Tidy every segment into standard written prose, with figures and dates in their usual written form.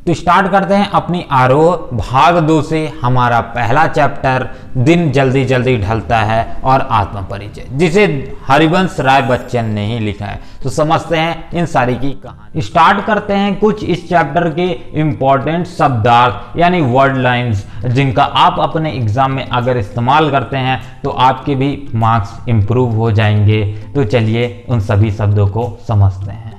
तो स्टार्ट करते हैं अपनी आरोह भाग 2 से। हमारा पहला चैप्टर दिन जल्दी जल्दी ढलता है और आत्म परिचय, जिसे हरिवंश राय बच्चन ने ही लिखा है। तो समझते हैं इन सारी की कहानी। स्टार्ट करते हैं कुछ इस चैप्टर के इंपॉर्टेंट शब्दार्थ यानी वर्ड लाइंस, जिनका आप अपने एग्जाम में अगर इस्तेमाल करते हैं तो आपके भी मार्क्स इंप्रूव हो जाएंगे। तो चलिए उन सभी शब्दों को समझते हैं।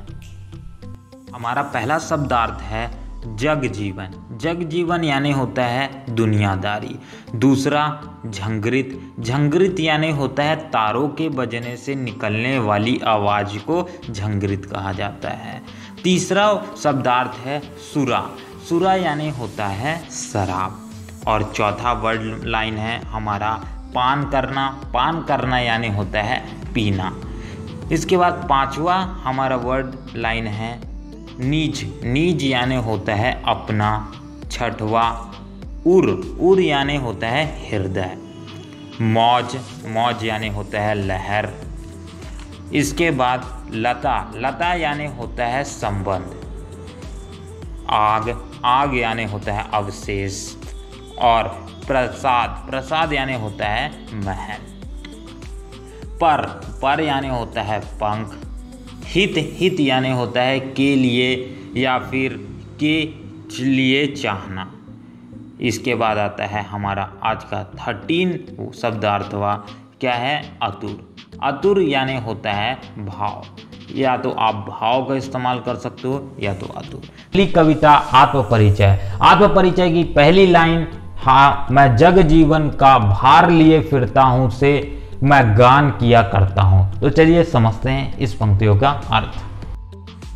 हमारा पहला शब्दार्थ है जग जीवन। जग जीवन यानी होता है दुनियादारी। दूसरा झंगृत। झंगृत यानी होता है तारों के बजने से निकलने वाली आवाज को झंगृत कहा जाता है। तीसरा शब्दार्थ है सुरा। सुरा यानी होता है शराब। और चौथा वर्ड लाइन है हमारा पान करना। पान करना यानी होता है पीना। इसके बाद पांचवा हमारा वर्ड लाइन है नीज। नीज यानी होता है अपना। छठवा उर। उर यानी होता है हृदय। मौज। मौज यानी होता है लहर। इसके बाद लता। लता यानी होता है संबंध। आग। आग यानी होता है अवशेष। और प्रसाद। प्रसाद यानी होता है महल। पर। पर यानी होता है पंख। हित। हित यानी होता है के लिए या फिर के लिए चाहना। इसके बाद आता है हमारा आज का 13 शब्दार्थ हुआ क्या है अतुर। अतुर यानी होता है भाव। या तो आप भाव का इस्तेमाल कर सकते हो या तो अतुर। पहली कविता आत्म परिचय। आत्म परिचय की पहली लाइन, हाँ मैं जग जीवन का भार लिए फिरता हूँ से मैं गान किया करता हूं। तो चलिए समझते हैं इस पंक्तियों का अर्थ।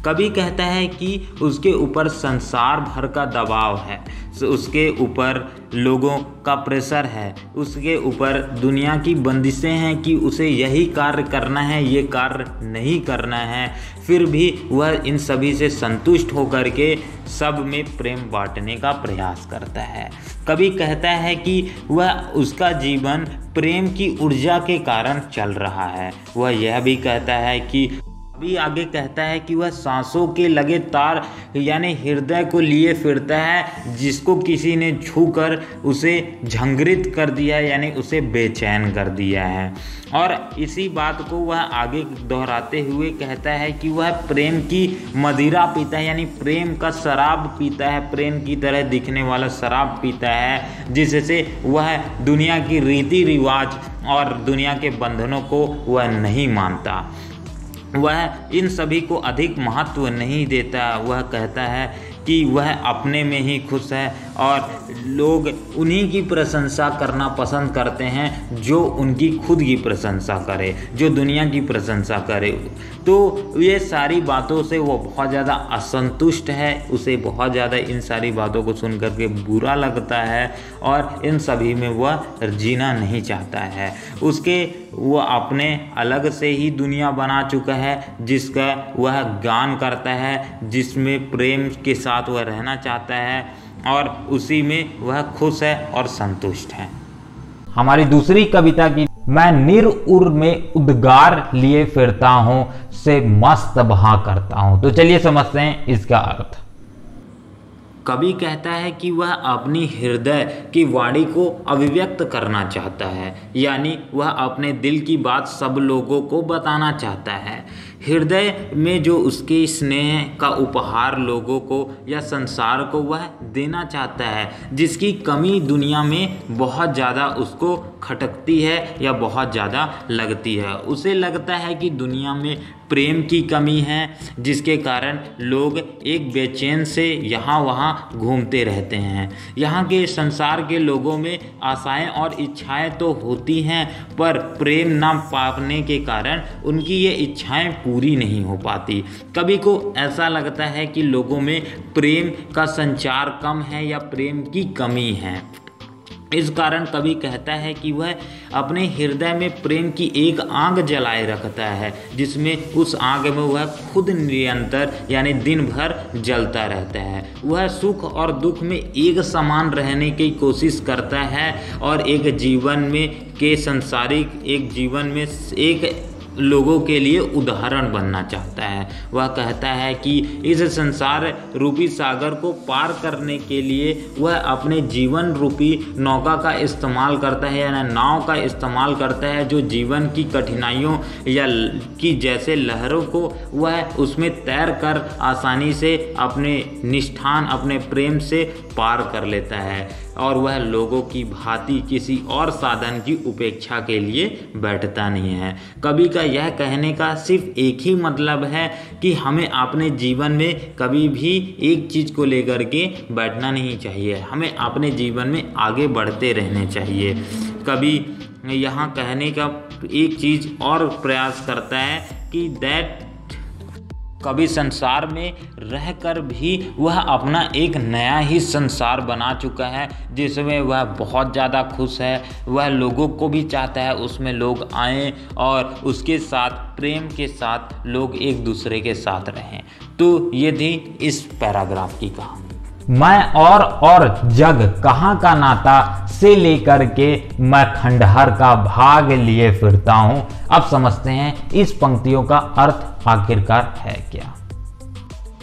कवि कहता है कि उसके ऊपर संसार भर का दबाव है, उसके ऊपर लोगों का प्रेशर है, उसके ऊपर दुनिया की बंदिशें हैं कि उसे यही कार्य करना है, ये कार्य नहीं करना है। फिर भी वह इन सभी से संतुष्ट होकर के सब में प्रेम बांटने का प्रयास करता है। कवि कहता है कि वह उसका जीवन प्रेम की ऊर्जा के कारण चल रहा है। वह यह भी कहता है कि अभी आगे कहता है कि वह सांसों के लगे तार यानी हृदय को लिए फिरता है, जिसको किसी ने छूकर उसे झंगृत कर दिया यानी उसे बेचैन कर दिया है। और इसी बात को वह आगे दोहराते हुए कहता है कि वह प्रेम की मदिरा पीता है यानी प्रेम का शराब पीता है, प्रेम की तरह दिखने वाला शराब पीता है, जिससे वह दुनिया की रीति रिवाज और दुनिया के बंधनों को वह नहीं मानता। वह इन सभी को अधिक महत्व नहीं देता। वह कहता है कि वह अपने में ही खुश है और लोग उन्हीं की प्रशंसा करना पसंद करते हैं जो उनकी खुद की प्रशंसा करे, जो दुनिया की प्रशंसा करे। तो ये सारी बातों से वो बहुत ज़्यादा असंतुष्ट है, उसे बहुत ज़्यादा इन सारी बातों को सुन करके बुरा लगता है और इन सभी में वह जीना नहीं चाहता है। वो अपने अलग से ही दुनिया बना चुका है जिसका वह गान करता है, जिसमें प्रेम के साथ वह रहना चाहता है और उसी में वह खुश है और संतुष्ट है। हमारी दूसरी कविता की मैं निर-उर में उद्गार लिए फिरता हूं से मस्त बहा करता हूं। तो चलिए समझते हैं इसका अर्थ। कवि कहता है कि वह अपनी हृदय की वाणी को अभिव्यक्त करना चाहता है, यानी वह अपने दिल की बात सब लोगों को बताना चाहता है। हृदय में जो उसके स्नेह का उपहार लोगों को या संसार को वह देना चाहता है, जिसकी कमी दुनिया में बहुत ज़्यादा उसको खटकती है या बहुत ज़्यादा लगती है। उसे लगता है कि दुनिया में प्रेम की कमी है, जिसके कारण लोग एक बेचैन से यहाँ वहाँ घूमते रहते हैं। यहाँ के संसार के लोगों में आशाएं और इच्छाएं तो होती हैं, पर प्रेम ना पाने के कारण उनकी ये इच्छाएं पूरी नहीं हो पाती। कभी को ऐसा लगता है कि लोगों में प्रेम का संचार कम है या प्रेम की कमी है। इस कारण कवि कहता है कि वह अपने हृदय में प्रेम की एक आग जलाए रखता है, जिसमें उस आग में वह खुद निरंतर यानी दिन भर जलता रहता है। वह सुख और दुख में एक समान रहने की कोशिश करता है और एक जीवन में के संसारिक एक जीवन में एक लोगों के लिए उदाहरण बनना चाहता है। वह कहता है कि इस संसार रूपी सागर को पार करने के लिए वह अपने जीवन रूपी नौका का इस्तेमाल करता है, या नाव का इस्तेमाल करता है, जो जीवन की कठिनाइयों या की जैसे लहरों को वह उसमें तैर कर आसानी से अपने निष्ठान, अपने प्रेम से पार कर लेता है, और वह लोगों की भांति किसी और साधन की उपेक्षा के लिए बैठता नहीं है। कवि का यह कहने का सिर्फ एक ही मतलब है कि हमें अपने जीवन में कभी भी एक चीज़ को लेकर के बैठना नहीं चाहिए, हमें अपने जीवन में आगे बढ़ते रहने चाहिए। कवि यहाँ कहने का एक चीज़ और प्रयास करता है कि कभी संसार में रहकर भी वह अपना एक नया ही संसार बना चुका है, जिसमें वह बहुत ज़्यादा खुश है। वह लोगों को भी चाहता है उसमें लोग आएं और उसके साथ प्रेम के साथ लोग एक दूसरे के साथ रहें। तो ये थी इस पैराग्राफ की कहानी। मैं और जग कहाँ का नाता से लेकर के मैं खंडहर का भाग लिए फिरता हूँ। अब समझते हैं इस पंक्तियों का अर्थ आखिरकार है क्या।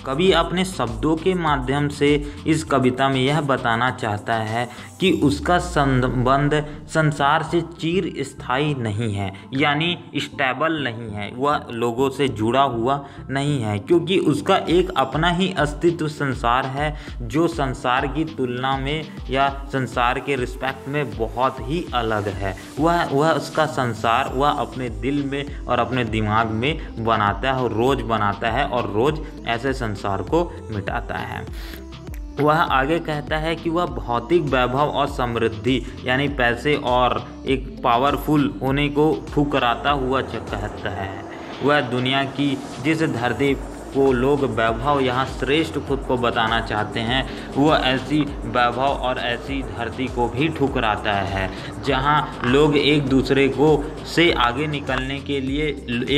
कवि अपने शब्दों के माध्यम से इस कविता में यह बताना चाहता है कि उसका संबंध संसार से चिर स्थायी नहीं है, यानी स्टेबल नहीं है, वह लोगों से जुड़ा हुआ नहीं है, क्योंकि उसका एक अपना ही अस्तित्व संसार है, जो संसार की तुलना में या संसार के रिस्पेक्ट में बहुत ही अलग है। वह उसका संसार वह अपने दिल में और अपने दिमाग में बनाता है, और रोज़ बनाता है और रोज़ ऐसे संसार को मिटाता है। वह आगे कहता है कि वह भौतिक वैभव और समृद्धि यानी पैसे और एक पावरफुल होने को ठुकराता हुआ कहता है। वह दुनिया की जिस धरती को लोग वैभव यहाँ श्रेष्ठ खुद को बताना चाहते हैं, वह ऐसी वैभव और ऐसी धरती को भी ठुकराता है, जहाँ लोग एक दूसरे को से आगे निकलने के लिए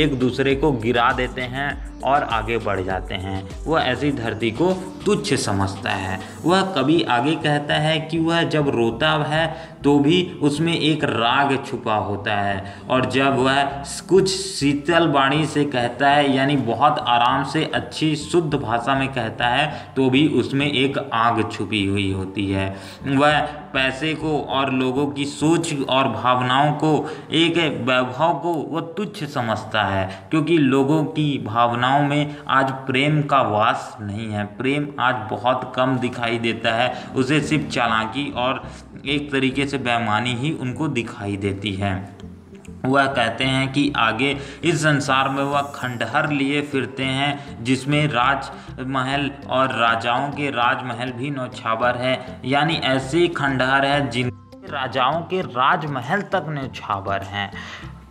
एक दूसरे को गिरा देते हैं और आगे बढ़ जाते हैं। वह ऐसी धरती को तुच्छ समझता है। वह कवि आगे कहता है कि वह जब रोता है तो भी उसमें एक राग छुपा होता है, और जब वह कुछ शीतल वाणी से कहता है, यानी बहुत आराम से अच्छी शुद्ध भाषा में कहता है, तो भी उसमें एक आग छुपी हुई होती है। वह पैसे को और लोगों की सोच और भावनाओं को, एक वैभव को वह तुच्छ समझता है, क्योंकि लोगों की भावनाओं में आज प्रेम का वास नहीं है। प्रेम आज बहुत कम दिखाई देता है, उसे सिर्फ चालाकी और एक तरीके से बेईमानी ही उनको दिखाई देती है। वह कहते हैं कि आगे इस संसार में वह खंडहर लिए फिरते हैं, जिसमें राजमहल और राजाओं के राजमहल भी नौछावर है, यानी ऐसे खंडहर है जिन राजाओं के राजमहल तक नौछावर हैं।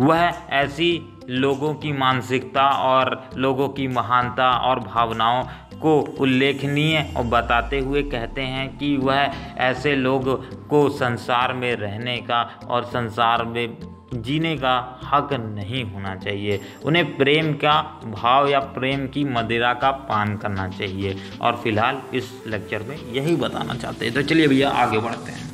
वह ऐसी लोगों की मानसिकता और लोगों की महानता और भावनाओं को उल्लेखनीय और बताते हुए कहते हैं कि वह ऐसे लोग को संसार में रहने का और संसार में जीने का हक नहीं होना चाहिए। उन्हें प्रेम का भाव या प्रेम की मदिरा का पान करना चाहिए। और फिलहाल इस लेक्चर में यही बताना चाहते हैं। तो चलिए भैया आगे बढ़ते हैं,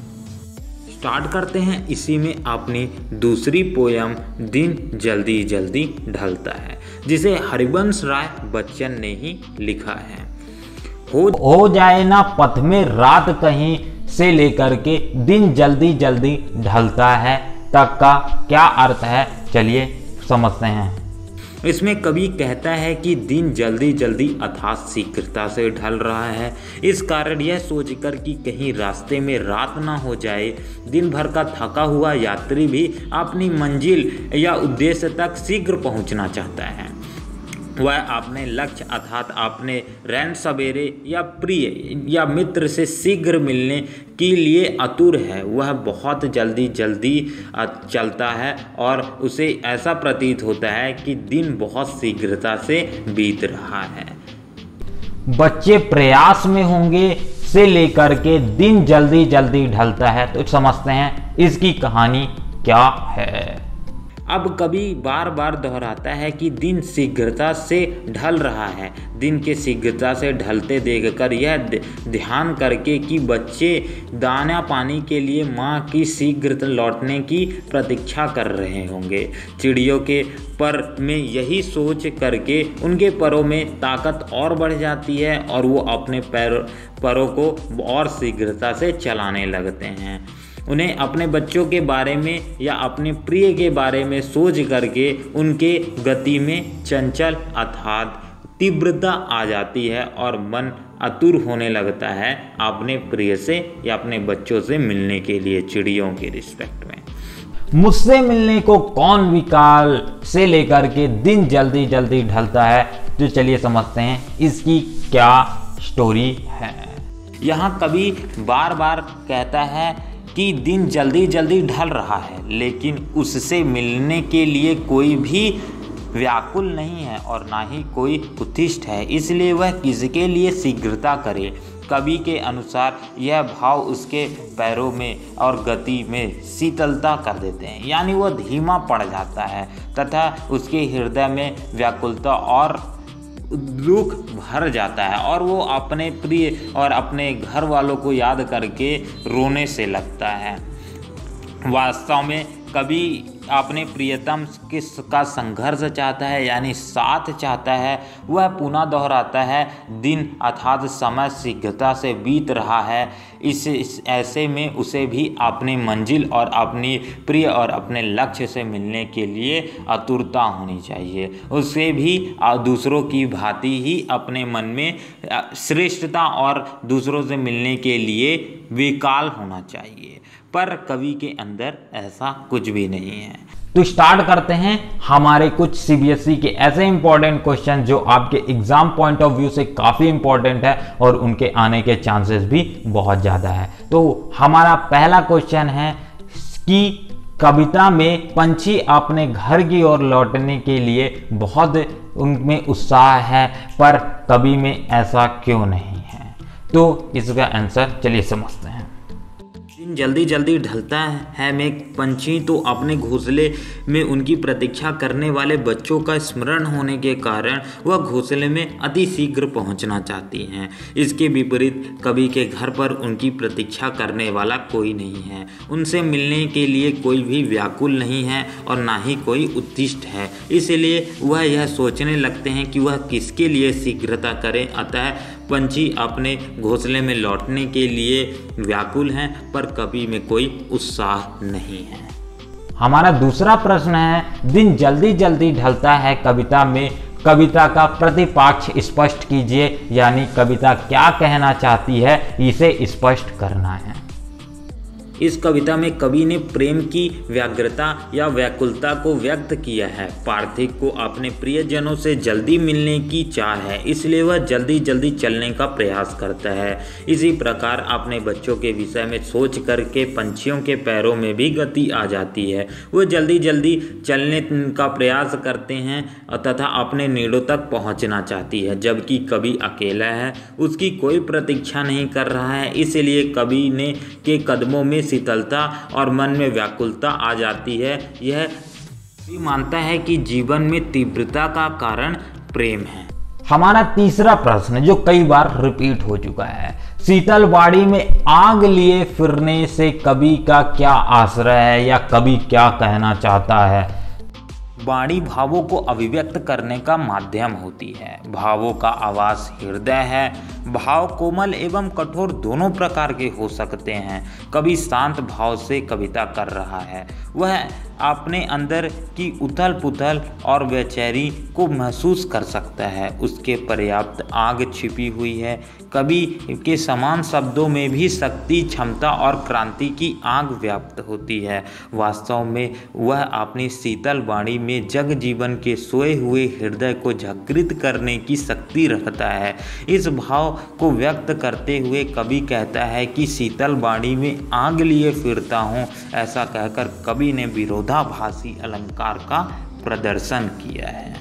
स्टार्ट करते हैं। इसी में अपनी दूसरी पोयम दिन जल्दी जल्दी ढलता है, जिसे हरिवंश राय बच्चन ने ही लिखा है। हो जाए ना पथ में रात कहीं से लेकर के दिन जल्दी जल्दी ढलता है तक का क्या अर्थ है, चलिए समझते हैं। इसमें कवि कहता है कि दिन जल्दी जल्दी अर्थात शीघ्रता से ढल रहा है। इस कारण यह सोचकर कि कहीं रास्ते में रात ना हो जाए, दिन भर का थका हुआ यात्री भी अपनी मंजिल या उद्देश्य तक शीघ्र पहुंचना चाहता है। वह अपने लक्ष्य अर्थात अपने रैन सवेरे या प्रिय या मित्र से शीघ्र मिलने के लिए आतुर है। वह बहुत जल्दी जल्दी चलता है और उसे ऐसा प्रतीत होता है कि दिन बहुत शीघ्रता से बीत रहा है। बच्चे प्रयास में होंगे से लेकर के दिन जल्दी जल्दी ढलता है। तो समझते हैं इसकी कहानी क्या है। अब कवि बार बार दोहराता है कि दिन शीघ्रता से ढल रहा है। दिन के शीघ्रता से ढलते देखकर यह ध्यान करके कि बच्चे दाना पानी के लिए माँ की शीघ्र लौटने की प्रतीक्षा कर रहे होंगे। चिड़ियों के पर में यही सोच करके उनके परों में ताकत और बढ़ जाती है और वो अपने परों को और शीघ्रता से चलाने लगते हैं। उन्हें अपने बच्चों के बारे में या अपने प्रिय के बारे में सोच करके उनके गति में चंचल अर्थात तीव्रता आ जाती है और मन आतुर होने लगता है अपने प्रिय से या अपने बच्चों से मिलने के लिए। चिड़ियों के रिस्पेक्ट में मुझसे मिलने को कौन विकाल से लेकर के दिन जल्दी जल्दी ढलता है, तो चलिए समझते हैं इसकी क्या स्टोरी है। यहाँ कवि बार बार कहता है कि दिन जल्दी जल्दी ढल रहा है, लेकिन उससे मिलने के लिए कोई भी व्याकुल नहीं है और ना ही कोई उत्तिष्ठ है, इसलिए वह किसके लिए शीघ्रता करे। कवि के अनुसार यह भाव उसके पैरों में और गति में शीतलता कर देते हैं, यानी वह धीमा पड़ जाता है तथा उसके हृदय में व्याकुलता और दुख भर जाता है और वो अपने प्रिय और अपने घर वालों को याद करके रोने से लगता है। वास्तव में कवि अपने प्रियतम का संघर्ष चाहता है, यानी साथ चाहता है। वह पुनः दोहराता है दिन अर्थात समय शीघ्रता से बीत रहा है। इस ऐसे में उसे भी अपनी मंजिल और अपनी प्रिय और अपने लक्ष्य से मिलने के लिए आतुरता होनी चाहिए। उसे भी दूसरों की भांति ही अपने मन में श्रेष्ठता और दूसरों से मिलने के लिए विकाल होना चाहिए, पर कवि के अंदर ऐसा कुछ भी नहीं है। तो स्टार्ट करते हैं हमारे कुछ सीबीएसई के ऐसे इंपॉर्टेंट क्वेश्चन जो आपके एग्जाम पॉइंट ऑफ व्यू से काफी इंपॉर्टेंट है और उनके आने के चांसेस भी बहुत ज्यादा है। तो हमारा पहला क्वेश्चन है कि कविता में पंछी अपने घर की ओर लौटने के लिए बहुत उनमें उत्साह है, पर कवि में ऐसा क्यों नहीं है? तो इसका आंसर चलिए समझते हैं। दिन जल्दी जल्दी ढलता है में पंछी तो अपने घोंसले में उनकी प्रतीक्षा करने वाले बच्चों का स्मरण होने के कारण वह घोंसले में अति शीघ्र पहुंचना चाहती हैं। इसके विपरीत कवि के घर पर उनकी प्रतीक्षा करने वाला कोई नहीं है, उनसे मिलने के लिए कोई भी व्याकुल नहीं है और ना ही कोई उत्तिष्ठ है, इसलिए वह यह सोचने लगते हैं कि वह किसके लिए शीघ्रता करें। अतः पंछी अपने घोंसले में लौटने के लिए व्याकुल हैं, पर कवि में कोई उत्साह नहीं है। हमारा दूसरा प्रश्न है दिन जल्दी जल्दी ढलता है कविता में कविता का प्रतिपाक्ष स्पष्ट कीजिए, यानी कविता क्या कहना चाहती है इसे स्पष्ट करना है। इस कविता में कवि ने प्रेम की व्यग्रता या व्याकुलता को व्यक्त किया है। पार्थिव को अपने प्रियजनों से जल्दी मिलने की चाह है, इसलिए वह जल्दी जल्दी चलने का प्रयास करता है। इसी प्रकार अपने बच्चों के विषय में सोच करके पंछियों के पैरों में भी गति आ जाती है। वह जल्दी जल्दी चलने का प्रयास करते हैं तथा अपने नीड़ों तक पहुंचना चाहती है, जबकि कवि अकेला है, उसकी कोई प्रतीक्षा नहीं कर रहा है। इसलिए कवि ने के कदमों में शीतलता और मन में व्याकुलता आ जाती है। यह भी मानता है कि जीवन में तीव्रता का कारण प्रेम है। हमारा तीसरा प्रश्न जो कई बार रिपीट हो चुका है, शीतल बाड़ी में आग लिए फिरने से कवि का क्या आश्रय है या कवि क्या कहना चाहता है? वाणी भावों को अभिव्यक्त करने का माध्यम होती है। भावों का आवास हृदय है। भाव कोमल एवं कठोर दोनों प्रकार के हो सकते हैं। कवि शांत भाव से कविता कर रहा है, वह अपने अंदर की उथल पुथल और बेचैनी को महसूस कर सकता है। उसके पर्याप्त आग छिपी हुई है। कवि के समान शब्दों में भी शक्ति, क्षमता और क्रांति की आग व्याप्त होती है। वास्तव में वह अपनी शीतल वाणी में जग जीवन के सोए हुए हृदय को जागृत करने की शक्ति रखता है। इस भाव को व्यक्त करते हुए कवि कहता है कि शीतल वाणी में आग लिए फिरता हूँ। ऐसा कहकर कवि ने विरोधाभासी अलंकार का प्रदर्शन किया है।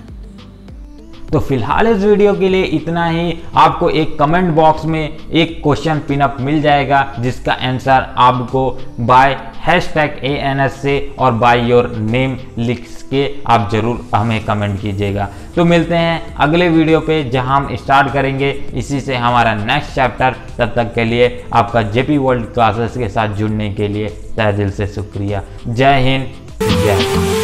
तो फिलहाल इस वीडियो के लिए इतना ही। आपको एक कमेंट बॉक्स में एक क्वेश्चन पिनअप मिल जाएगा जिसका आंसर आपको बाय #ANS से और बाय योर नेम लिख के आप जरूर हमें कमेंट कीजिएगा। तो मिलते हैं अगले वीडियो पे जहां हम स्टार्ट करेंगे इसी से हमारा नेक्स्ट चैप्टर। तब तक के लिए आपका JP वर्ल्ड क्लासेस के साथ जुड़ने के लिए तहे दिल से शुक्रिया। जय हिंद, जय